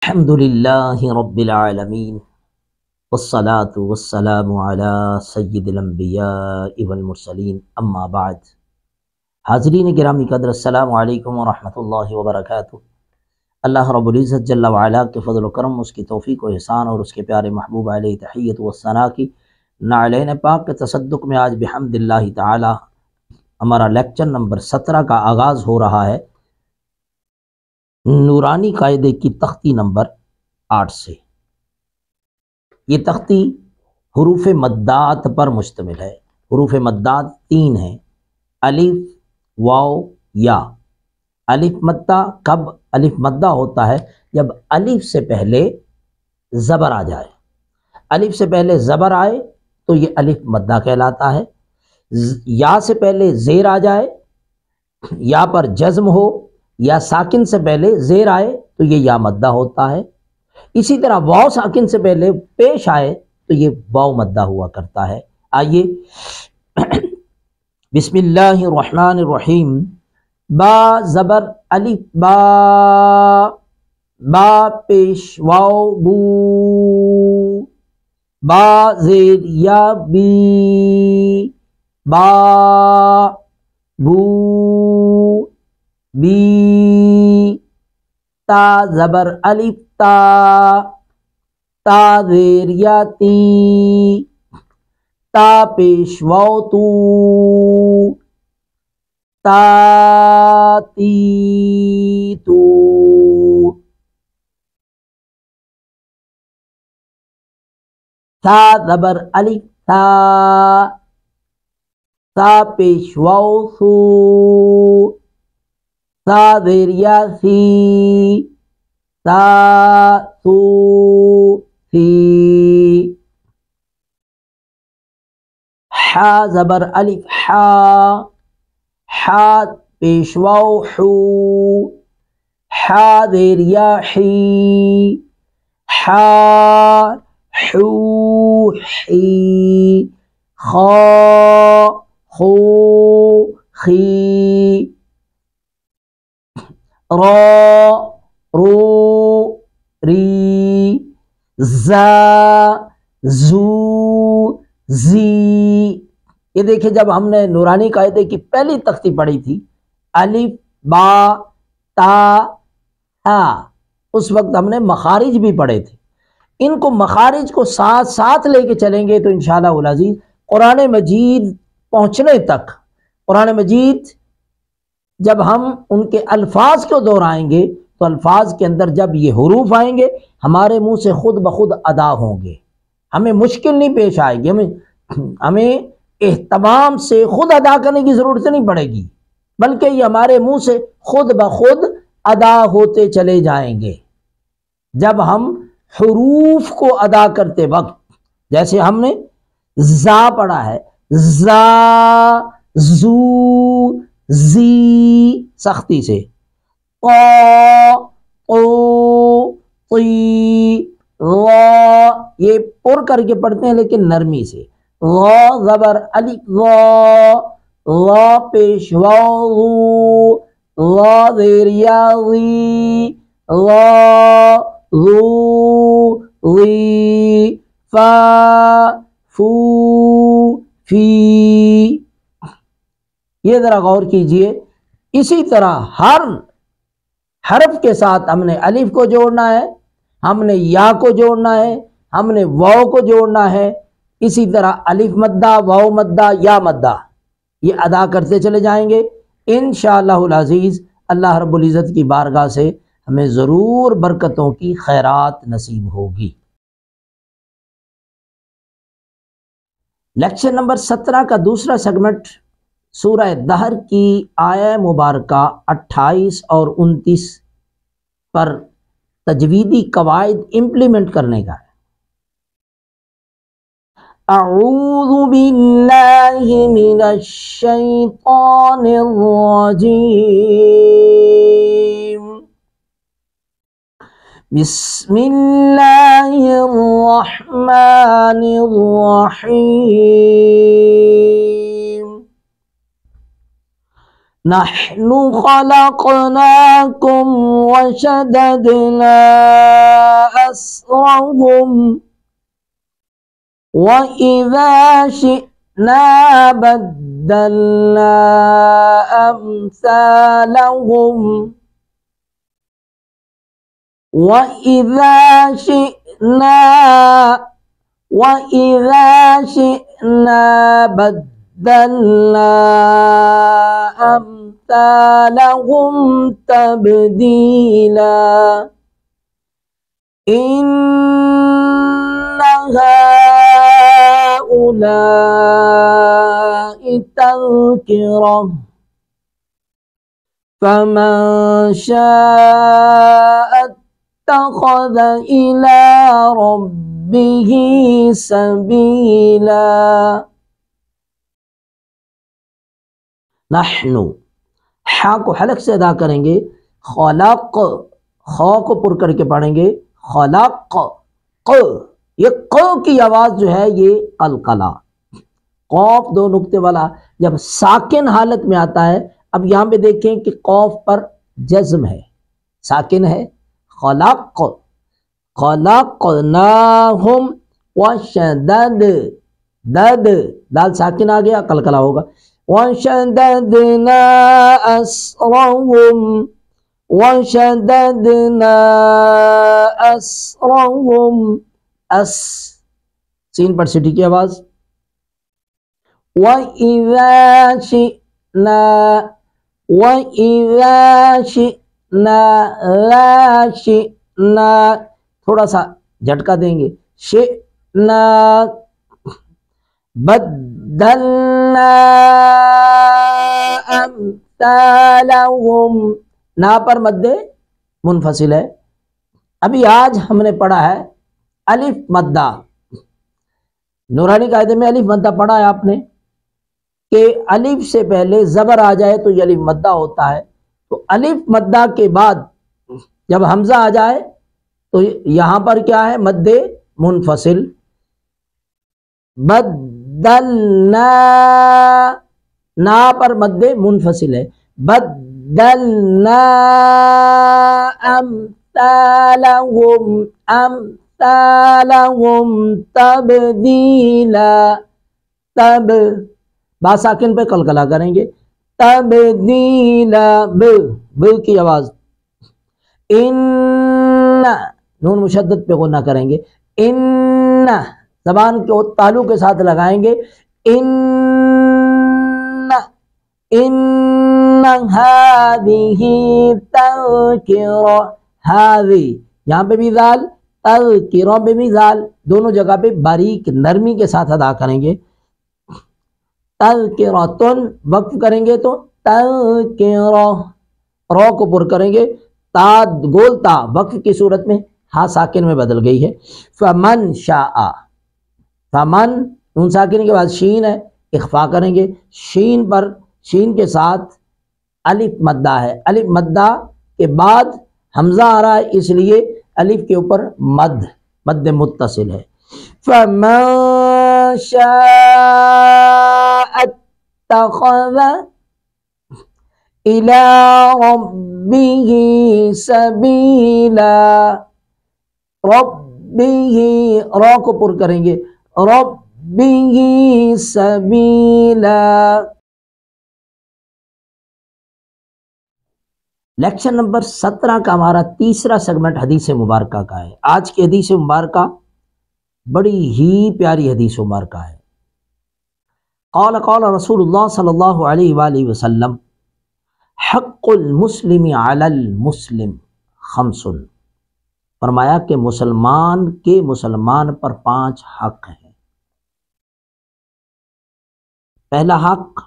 الحمد للہ رب العالمین والصلاة والسلام علی سید الانبیاء والمرسلین اما بعد۔ حاضرین گرامی قدر، السلام علیکم ورحمۃ اللہ وبرکاتہ۔ اللہ رب العزت جل وعلا کے فضل و کرم، اس کی توفیق و احسان اور اس کے پیارے محبوب علیہ تحیت و ثنا کی نعلین پاک کے تصدق میں آج بحمد اللہ تعالی ہمارا لیکچر نمبر 17 کا آغاز ہو رہا ہے، نورانی قاعدے کی تختی نمبر 8 سے۔ یہ تختی حروف مدات پر مشتمل ہے۔ حروف مدات 3 ہیں، الف، واو، یا۔ الف مدہ کب الف مدہ ہوتا ہے؟ جب الف سے پہلے زبر آ جائے۔ الف سے پہلے زبر آئے تو یہ الف مدہ کہلاتا ہے۔ یا سے پہلے زیر آ جائے، یا پر جزم ہو، یا ساکن سے پہلے زیر آئے تو یہ یا مدہ ہوتا ہے۔ اسی طرح واو ساکن سے پہلے پیش آئے تو یہ واو مدہ ہوا کرتا ہے۔ آئیے بسم اللہ الرحمن الرحیم۔ با زبر الف با، با پیش واو بو، با زیر یا بی، با بو بی۔ تا زبر الف تا، تا زیر یا تی، تا پیش واو تو، تا تی تو۔ تا زبر الف تا، تا پیش واو سو، تا زیر یا سی، تا سو سی۔ حا زبر الف حا، حا پیش واو حو، حا زیر یا حی، حا حو حی۔ خا خو خی، را رو ری، زا زو زی۔ یہ دیکھیں، جب ہم نے نورانی قاعدے کی پہلی تختی پڑھی تھی، الف با تا ہا، اس وقت ہم نے مخارج بھی پڑھے تھے۔ ان کو مخارج کو ساتھ ساتھ لے کے چلیں گے تو انشاءاللہ العزیز قرآن مجید پہنچنے تک، قرآن مجید جب ہم ان کے الفاظ کو دہرائیں گے تو الفاظ کے اندر جب یہ حروف آئیں گے ہمارے منہ سے خود بخود ادا ہوں گے، ہمیں مشکل نہیں پیش آئے گی، ہمیں اہتمام سے خود ادا کرنے کی ضرورت نہیں پڑے گی، بلکہ یہ ہمارے منہ سے خود بخود ادا ہوتے چلے جائیں گے۔ جب ہم حروف کو ادا کرتے وقت، جیسے ہم نے زا پڑھا ہے، زا زو زی سختی سے، قا قو قی، غا یہ پر کر کے پڑھتے ہیں لیکن نرمی سے، غا زبر الف غا، غا پیش واو غو، غا زیر یا غی، غا غو غی، فا فو فی۔ یہ ذرا غور کیجئے، اسی طرح ہر حرف کے ساتھ ہم نے الف کو جوڑنا ہے، ہم نے یا کو جوڑنا ہے، ہم نے واو کو جوڑنا ہے، اسی طرح الف مدہ، واو مدہ، یا مدہ، یہ ادا کرتے چلے جائیں گے انشاءاللہ العزیز۔ اللہ رب العزت کی بارگاہ سے ہمیں ضرور برکتوں کی خیرات نصیب ہوگی۔ لیکچر نمبر 17 کا دوسرا سیگمنٹ سورہ دہر کی آیہ مبارکہ 28 اور 29 پر تجویدی قواعد امپلیمنٹ کرنے کا ہے۔ اعوذ باللہ من الشیطان الرجیم، بسم اللہ الرحمن الرحیم۔ نحن خلقناكم وشددنا أسرهم وإذا شئنا بدلنا أمثالهم وإذا شئنا بدلنا أمثالهم تبديلا إن هؤلاء تذكرة فمن شاء اتخذ إلى ربه سبيلا نحنو حا کو حلق سے ادا کریں گے، خلق خا کو پر کر کے پڑھیں گے، خلق ق، یہ ق کی آواز جو ہے یہ قلقلہ، قوف دو نقطے والا جب ساکن حالت میں آتا ہے. اب یہاں پہ دیکھیں کہ قوف پر جزم ہے، ساکن ہے، خلق خلقناہم وشدد دد دال ساکن آ گیا قلقلہ ہوگا، وشددنا اسرہم وشددنا اسرہم اس سین پر سٹی کی آواز، وَإِذَا شِئْنَا لا شِئْنَا تھوڑا سا جھٹکا دیں گے، شِئْنَا بدلنا امثالہم نا پر مد منفصل ہے. ابھی آج ہم نے پڑھا ہے الف مدہ، نورانی قاعدے میں الف مدہ پڑھا ہے آپ نے کہ الف سے پہلے زبر آ جائے تو یہ الف مدہ ہوتا ہے. تو الف مدہ کے بعد جب حمزہ آ جائے تو یہاں پر کیا ہے مد منفصل. بدلنا نا پر مد منفصل ہے، بدلنا امثالہم امثالہم تبدیلا تب با ساکن پہ قلقلہ کریں گے، تبدیلا ب کی آواز، ان نون مشدد پہ غنہ کریں گے، ان زبان کو تالو کے ساتھ لگائیں گے، ان ہذہ تذکرہ، ہذہ یہاں پہ بھی ذال، تذکرہ پہ بھی ذال، دونوں جگہ پہ باریک نرمی کے ساتھ ادا کریں گے. تذکرۃن وقف کریں گے تو تذکرہ، رو کو پر کریں گے، تا گول تا وقف کی صورت میں ہاں ساکن میں بدل گئی ہے. فمن شاء، فمن نون ساکن کے بعد شین ہے، اخفا کریں گے، شین پر شین کے ساتھ الف مدہ ہے، الف مدہ کے بعد حمزہ آ رہا ہے اس لیے الف کے اوپر مد متصل ہے. فمن شاء اتخذ الى ربه سبیلا، ربه را کو پر کریں گے، ربه سبیلا. لیکچر نمبر 17 کا ہمارا تیسرا سیگمنٹ حدیث مبارکہ کا ہے. آج کی حدیث مبارکہ بڑی ہی پیاری حدیث مبارکہ ہے. قال رسول اللہ صلی اللہ علیہ وآلہ وسلم حق المسلم علی المسلم خمس، فرمایا کہ مسلمان کے مسلمان پر 5 حق ہیں. پہلا حق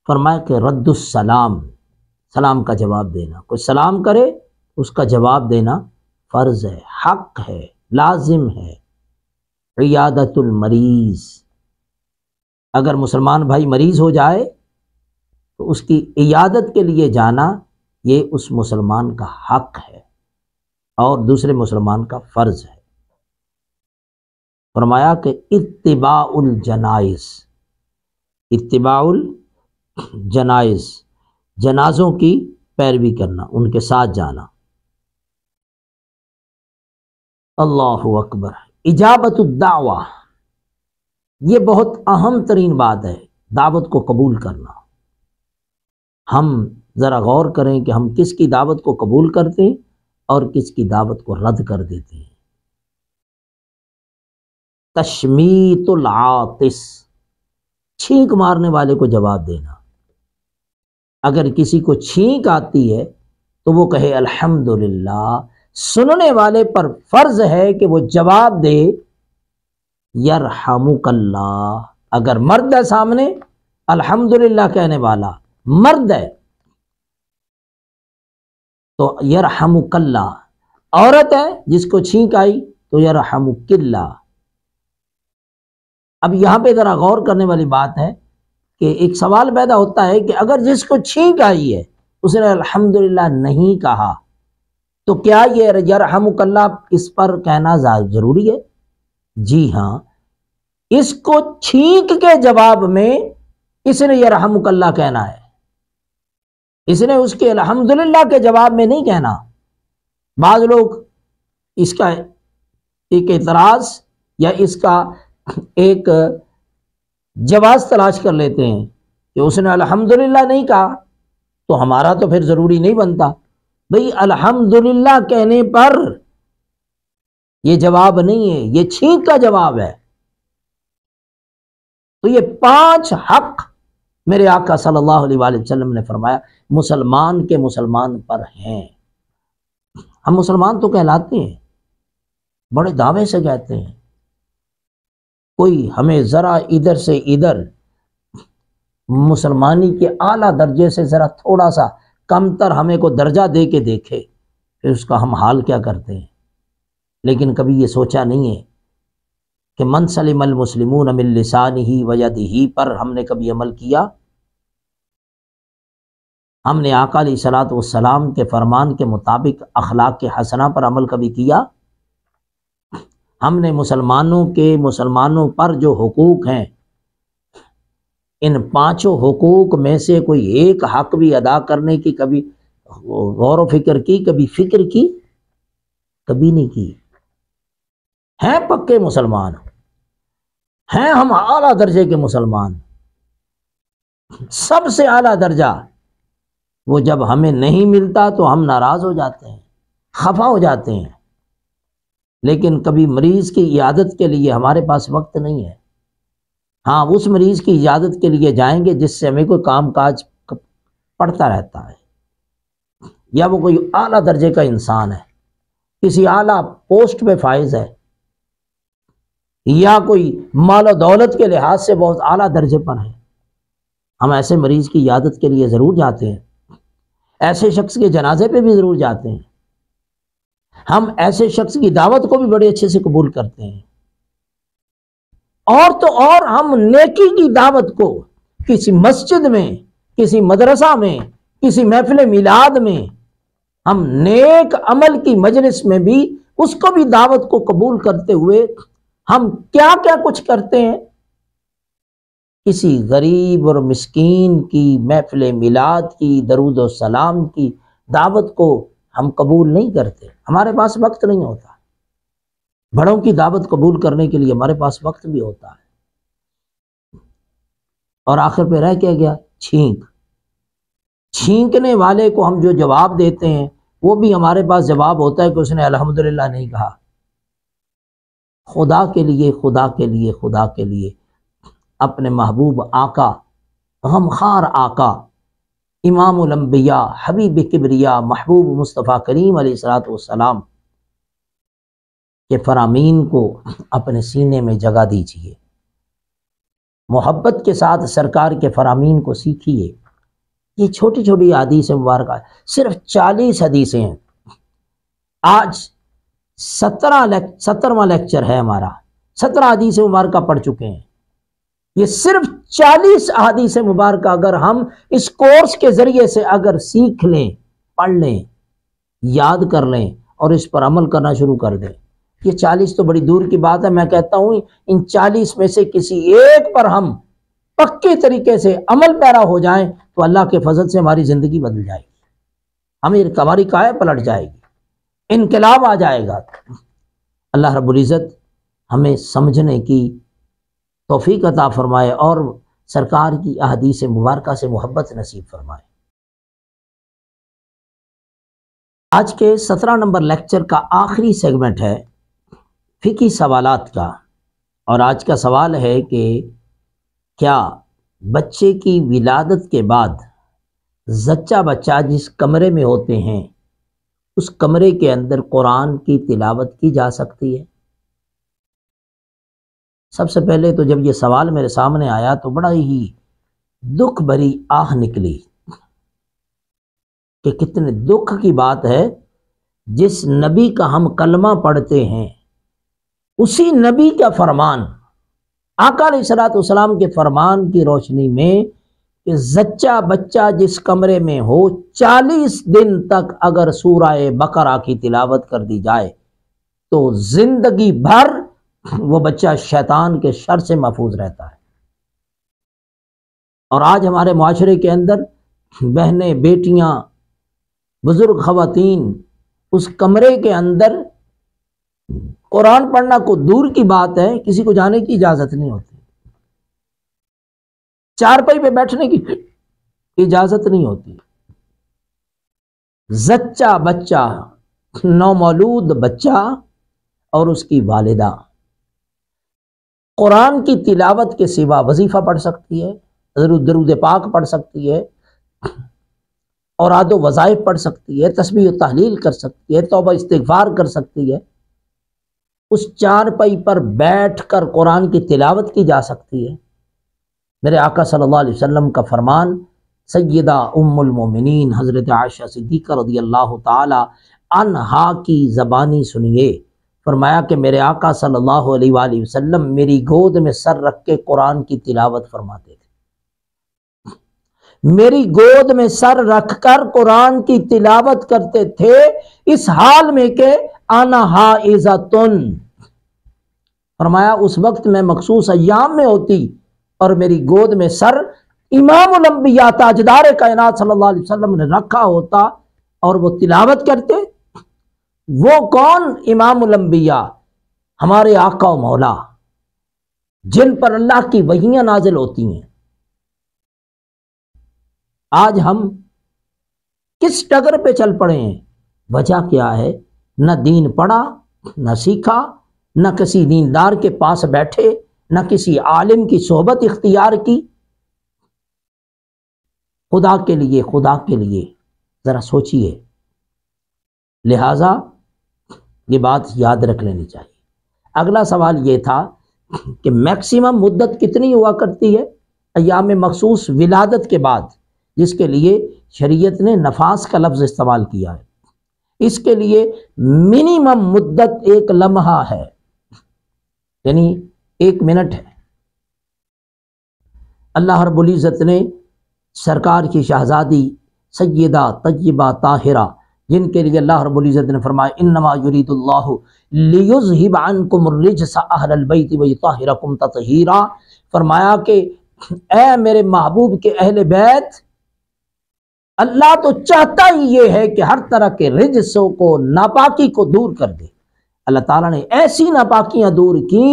فرمایا کہ رد السلام، سلام کا جواب دینا، کوئی سلام کرے اس کا جواب دینا فرض ہے، حق ہے، لازم ہے. عیادت المریض، اگر مسلمان بھائی مریض ہو جائے تو اس کی عیادت کے لیے جانا یہ اس مسلمان کا حق ہے اور دوسرے مسلمان کا فرض ہے. فرمایا کہ اتباع الجنائز، اتباع الجنائز، جنازوں کی پیروی کرنا، ان کے ساتھ جانا. اللہ اکبر۔ اجابت الدعوہ، یہ بہت اہم ترین بات ہے، دعوت کو قبول کرنا۔ ہم ذرا غور کریں کہ ہم کس کی دعوت کو قبول کرتے ہیں اور کس کی دعوت کو رد کر دیتے ہیں۔ تشمیت العاطس، چھینک مارنے والے کو جواب دینا۔ اگر کسی کو چھینک آتی ہے تو وہ کہے الحمدللہ، سننے والے پر فرض ہے کہ وہ جواب دے یرحمک اللہ۔ اگر مرد ہے سامنے الحمدللہ کہنے والا مرد ہے تو یرحمک اللہ، عورت ہے جس کو چھینک آئی تو یرحمک اللہ۔ اب یہاں پہ ذرا غور کرنے والی بات ہے کہ ایک سوال پیدا ہوتا ہے کہ اگر جس کو چھینک آئی ہے اس نے الحمدللہ نہیں کہا تو کیا یہ یرحمک اللہ اس پر کہنا ضروری ہے؟ جی ہاں، اس کو چھینک کے جواب میں اس نے یرحمک اللہ کہنا ہے، اس نے اس کے الحمدللہ کے جواب میں نہیں کہنا۔ بعض لوگ اس کا ایک اعتراض یا اس کا ایک جواز تلاش کر لیتے ہیں کہ اس نے الحمدللہ نہیں کہا تو ہمارا تو پھر ضروری نہیں بنتا۔ بھئی الحمدللہ کہنے پر یہ جواب نہیں ہے، یہ چھینک کا جواب ہے۔ تو یہ 5 حق میرے آقا صلی اللہ علیہ وآلہ وسلم نے فرمایا مسلمان کے مسلمان پر ہیں۔ ہم مسلمان تو کہلاتے ہیں، بڑے دعوے سے کہتے ہیں، کوئی ہمیں ذرا ادھر سے ادھر مسلمانی کے اعلیٰ درجے سے ذرا تھوڑا سا کم تر ہمیں کو درجہ دے کے دیکھے پھر اس کا ہم حال کیا کرتے ہیں۔ لیکن کبھی یہ سوچا نہیں ہے کہ من سلم المسلمون من لسانہ و یدہ پر ہم نے کبھی عمل کیا؟ ہم نے آقا علیہ الصلوۃ والسلام کے فرمان کے مطابق اخلاق کے حسنہ پر عمل کبھی کیا؟ ہم نے مسلمانوں پر جو حقوق ہیں ان 5 حقوق میں سے کوئی ایک حق بھی ادا کرنے کی کبھی غور و فکر کی، کبھی فکر کی؟ کبھی نہیں کی۔ ہیں پکے مسلمان، ہیں ہم اعلیٰ درجے کے مسلمان، سب سے اعلیٰ درجہ، وہ جب ہمیں نہیں ملتا تو ہم ناراض ہو جاتے ہیں، خفا ہو جاتے ہیں۔ لیکن کبھی مریض کی عیادت کے لیے ہمارے پاس وقت نہیں ہے۔ ہاں، اس مریض کی عیادت کے لیے جائیں گے جس سے ہمیں کوئی کام کاج پڑتا رہتا ہے، یا وہ کوئی اعلیٰ درجے کا انسان ہے، کسی اعلیٰ پوسٹ پہ فائز ہے، یا کوئی مال و دولت کے لحاظ سے بہت اعلیٰ درجے پر ہے۔ ہم ایسے مریض کی عیادت کے لیے ضرور جاتے ہیں، ایسے شخص کے جنازے پہ بھی ضرور جاتے ہیں، ہم ایسے شخص کی دعوت کو بھی بڑے اچھے سے قبول کرتے ہیں۔ اور تو اور ہم نیکی کی دعوت کو کسی مسجد میں، کسی مدرسہ میں، کسی محفل میلاد میں، ہم نیک عمل کی مجلس میں بھی اس کو بھی دعوت کو قبول کرتے ہوئے ہم کیا کیا کچھ کرتے ہیں۔ کسی غریب اور مسکین کی محفل میلاد کی، درود و سلام کی دعوت کو ہم قبول نہیں کرتے، ہمارے پاس وقت نہیں ہوتا۔ بڑوں کی دعوت قبول کرنے کے لیے ہمارے پاس وقت بھی ہوتا ہے۔ اور آخر پہ رہ کیا گیا؟ چھینکنے والے کو ہم جو جواب دیتے ہیں وہ بھی ہمارے پاس جواب ہوتا ہے کہ اس نے الحمدللہ نہیں کہا۔ خدا کے لیے، خدا کے لیے، خدا کے لیے اپنے محبوب آقا، غمخوار آقا، امام الانبیاء، حبیب کبریا، محبوب مصطفیٰ کریم علیہ الصلوۃ والسلام کے فرامین کو اپنے سینے میں جگہ دیجیے، محبت کے ساتھ سرکار کے فرامین کو سیکھیے۔ یہ چھوٹی چھوٹی حدیث مبارکہ صرف 40 حدیثیں ہیں۔ آج 17واں لیکچر ہے ہمارا، 17 حدیث مبارکہ پڑھ چکے ہیں۔ یہ صرف 40 احادیث مبارکہ اگر ہم اس کورس کے ذریعے سے اگر سیکھ لیں، پڑھ لیں، یاد کر لیں اور اس پر عمل کرنا شروع کر دیں، یہ 40 تو بڑی دور کی بات ہے۔ میں کہتا ہوں ان 40 میں سے کسی ایک پر ہم پکے طریقے سے عمل پیرا ہو جائیں تو اللہ کے فضل سے ہماری زندگی بدل جائے گی، ہماری کائے پلٹ جائے گی، انقلاب آ جائے گا۔ اللہ رب العزت ہمیں سمجھنے کی توفیق عطا فرمائے اور سرکار کی احادیث مبارکہ سے محبت نصیب فرمائے۔ آج کے 17 نمبر لیکچر کا آخری سیگمنٹ ہے فقہی سوالات کا، اور آج کا سوال ہے کہ کیا بچے کی ولادت کے بعد زچہ بچہ جس کمرے میں ہوتے ہیں اس کمرے کے اندر قرآن کی تلاوت کی جا سکتی ہے؟ سب سے پہلے تو جب یہ سوال میرے سامنے آیا تو بڑا ہی دکھ بھری آہ نکلی کہ کتنے دکھ کی بات ہے، جس نبی کا ہم کلمہ پڑھتے ہیں اسی نبی کا فرمان، آقا علیہ الصلوۃ والسلام کے فرمان کی روشنی میں کہ زچہ بچہ جس کمرے میں ہو 40 دن تک اگر سورہ بقرہ کی تلاوت کر دی جائے تو زندگی بھر وہ بچہ شیطان کے شر سے محفوظ رہتا ہے۔ اور آج ہمارے معاشرے کے اندر بہنیں، بیٹیاں، بزرگ خواتین اس کمرے کے اندر قرآن پڑھنا کو دور کی بات ہے، کسی کو جانے کی اجازت نہیں ہوتی، چارپائی پہ بیٹھنے کی اجازت نہیں ہوتی۔ زچہ بچہ، نومولود بچہ اور اس کی والدہ قرآن کی تلاوت کے سوا وظیفہ پڑھ سکتی ہے، درود پاک پڑھ سکتی ہے، اوراد و وظائف پڑھ سکتی ہے، تسبیح و تحلیل کر سکتی ہے، توبہ استغفار کر سکتی ہے، اس چارپائی پر بیٹھ کر قرآن کی تلاوت کی جا سکتی ہے۔ میرے آقا صلی اللہ علیہ وسلم کا فرمان سیدہ ام المومنین حضرت عائشہ صدیقہ رضی اللہ تعالی عنہا کی زبانی سنیے، فرمایا کہ میرے آقا صلی اللہ علیہ وآلہ وسلم میری گود میں سر رکھ کے قرآن کی تلاوت فرماتے تھے، میری گود میں سر رکھ کر قرآن کی تلاوت کرتے تھے، اس حال میں کہ انا حائضۃ، فرمایا اس وقت میں مخصوص ایام میں ہوتی اور میری گود میں سر امام الانبیاء تاجدار کائنات صلی اللہ علیہ وسلم نے رکھا ہوتا اور وہ تلاوت کرتے۔ وہ کون؟ امام الانبیاء، ہمارے آقا و مولا، جن پر اللہ کی وحیاں نازل ہوتی ہیں۔ آج ہم کس ڈگر پہ چل پڑے ہیں؟ وجہ کیا ہے؟ نہ دین پڑھا، نہ سیکھا، نہ کسی دیندار کے پاس بیٹھے، نہ کسی عالم کی صحبت اختیار کی۔ خدا کے لیے ذرا سوچئے، لہذا یہ بات یاد رکھ لینی چاہیے۔ اگلا سوال یہ تھا کہ میکسیمم مدت کتنی ہوا کرتی ہے ایام مخصوص ولادت کے بعد، جس کے لیے شریعت نے نفاس کا لفظ استعمال کیا ہے۔ اس کے لیے منیمم مدت 1 لمحہ ہے، یعنی 1 منٹ ہے۔ اللہ رب العزت نے سرکار کی شہزادی سیدہ طیبہ طاہرہ، جن کے لیے اللہ رب العزت نے فرمایا انما یرید اللہ لیذہب عنکم الرجس اہل البیت ویطہرکم تطہیرا، فرمایا کہ اے میرے محبوب کے اہل بیت، اللہ تو چاہتا ہی یہ ہے کہ ہر طرح کے رجسوں کو، ناپاکی کو دور کر دے۔ اللہ تعالیٰ نے ایسی ناپاکیاں دور کی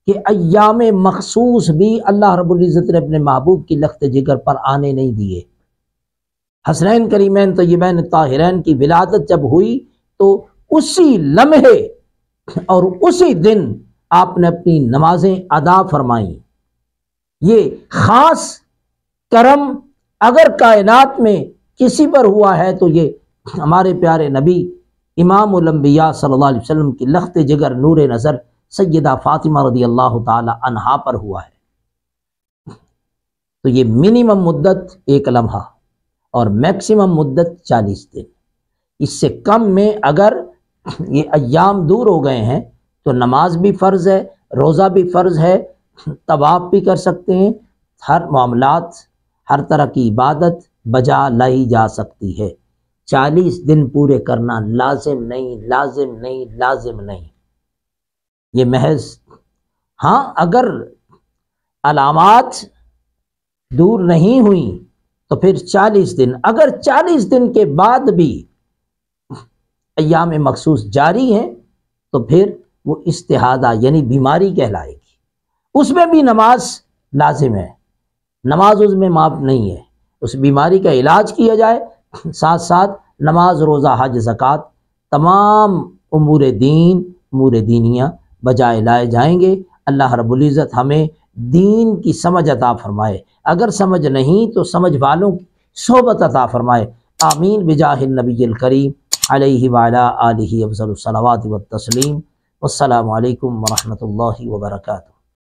کہ ایام مخصوص بھی اللہ رب العزت نے اپنے محبوب کی لخت جگر پر آنے نہیں دیے۔ حسنین کریمین طیبین طاہرین کی ولادت جب ہوئی تو اسی لمحے اور اسی دن آپ نے اپنی نمازیں ادا فرمائیں۔ یہ خاص کرم اگر کائنات میں کسی پر ہوا ہے تو یہ ہمارے پیارے نبی امام الانبیاء صلی اللہ علیہ وسلم کی لخت جگر نور نظر سیدہ فاطمہ رضی اللہ تعالی عنہا پر ہوا ہے۔ تو یہ منیمم مدت 1 لمحہ اور میکسیمم مدت 40 دن۔ اس سے کم میں اگر یہ ایام دور ہو گئے ہیں تو نماز بھی فرض ہے، روزہ بھی فرض ہے، طواف بھی کر سکتے ہیں، ہر معاملات، ہر طرح کی عبادت بجا لائی جا سکتی ہے۔ 40 دن پورے کرنا لازم نہیں، یہ محض ہاں اگر علامات دور نہیں ہوئیں تو پھر 40 دن، اگر 40 دن کے بعد بھی ایام مخصوص جاری ہیں تو پھر وہ استحاضہ یعنی بیماری کہلائے گی، اس میں بھی نماز لازم ہے، نماز اس میں معاف نہیں ہے، اس بیماری کا علاج کیا جائے، ساتھ ساتھ نماز، روزہ، حج، زکوٰۃ، تمام امور دین، امور دینیہ بجائے لائے جائیں گے۔ اللہ رب العزت ہمیں دین کی سمجھ عطا فرمائے، اگر سمجھ نہیں تو سمجھ والوں کی صحبت عطا فرمائے۔ آمین بجاہ النبی الکریم علیہ وعلی آلہ افضل الصلوات والتسلیم۔ والسلام علیکم ورحمۃ اللہ وبرکاتہ۔